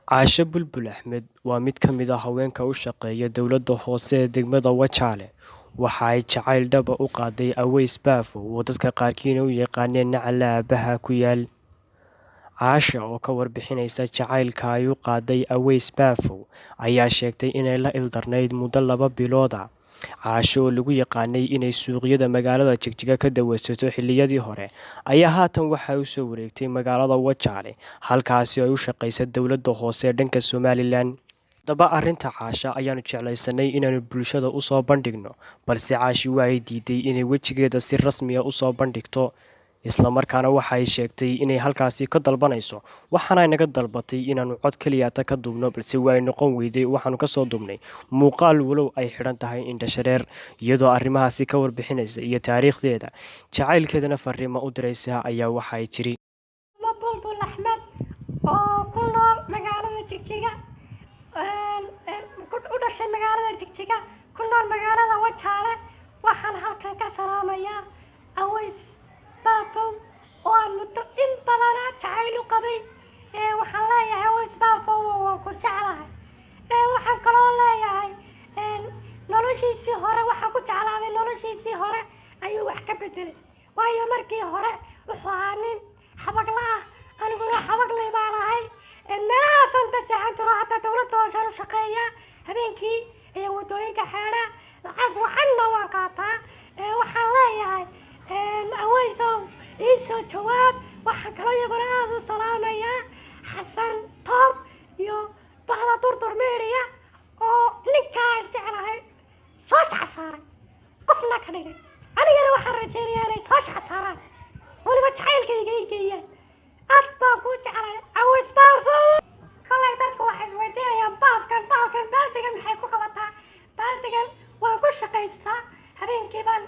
Caashe Bulbul Axmed waa mid ka mid ah haweenka u shaqeeya dowladda hoose ee degmada Wajaale. Waxa ay jacayl dhab ah u qaaday Aweys Bafo oo dadka qaarkiina u yaqaaneen nacala aabaha ku yaal. Caashe oo ka warbixinaysa jacaylka ay u qaaday Aweys Bafo ayaa sheegtay inay la ildarnayd muddo 2 bilood ah. Caashe oo lagu yaqaanay inay suuqyada magaalada Jigjiga ka dawaysato xilliyadii hore ayaa haatan waxa u soo wareegtay magaalada Wajaale, halkaasi oo ay u shaqeyso dowladda hoose ee dhanka Somaliland. Haddaba arrinta Caashe ayaanu jeclaysanay inaanu bulshada u soo bandhigno, balse Caashe waa ay diiday inay wejigeeda si rasmi ah u soo bandhigto. Isla markaana waxa ay sheegtay inay halkaasi ka dalbanayso, waxaana ay naga dalbatay inaanu cod kaliya ka duubno, balse waa ay noqon weyday. Waxaanu ka soo duubnay muuqaal walow ay xidhan tahay indho shareer, iyadoo arrimahaasi ka warbixinaysa iyo taariikhdeeda jacaylkeedana fariimo u diraysa ayaa waxa ay tiri. Bulbul Axmed oo ku nool magaalada Jigjiga u dhashay magaalada Jigjiga ku nool magaalada Wajaale, waxaan halkan ka salaamayaa Aweys Bafo oo aan muddo in badan jacayl u qabay. Waxaan leeyahay Aweys Bafo waan ku jeclahay. Waxaan kaloo leeyahay noloshiisii hore waxaan ku jeclaaday noloshiisii hore ayuu wax ka bedelay, waayo markii hore wuxuu ahaa nin xabagla ah, aniguna xabagley baan ahay. meelahaasaan ka seexan jiro, hataa dowladda hoose u shaqeeya, habeenkii iyo wadooyinka xeedha lacag wacanna waan qaataa. waxaan leeyahay Aweysow ii soo jawaab. waxaan kaloo iyaguna aad u salaamayaa Xasan Toob iyo Bahda Durdur Media oo ninkaan jeclahay soo saaray qofna ka dhigay. anigana waxaan rajeynayaa inay soo saaraan, waliba jacaylkayga ay geeyaan. aad baan ku jeclahay Aweys Bafo. kolay dadku waxay isweydiinayaan baaldigan maxay ku qabataa. baaldigan waan ku shaqaystaa, habeenkii baan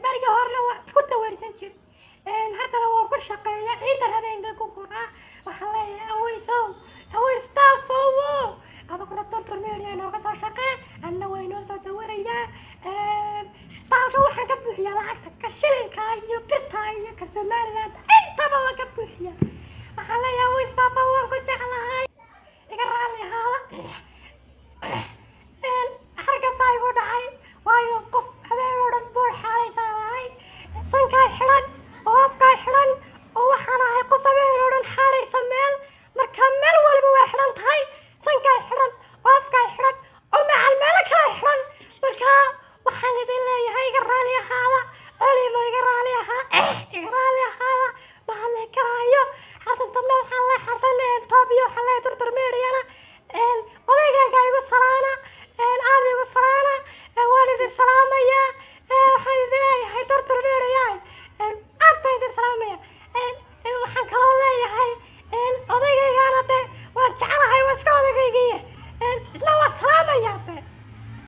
bariga horena waan ku dawarsan jiray, haddana waan ku shaqeeyaa, ciidan habeenka ku guraa. waxaan leeyahay Aweysow, Aweys Bafo adaguna Durdur Media inooga soo shaqee, anna waa inoo soo dawarayaa. baalka waxaan ka buuxiyaa lacagta ka shilinka iyo birta iyo ka Somaliland intaba waan ka buuxiyaa. waxaan leeyahay Aweys Bafo waan ku jeclahay, iga raali ahaada.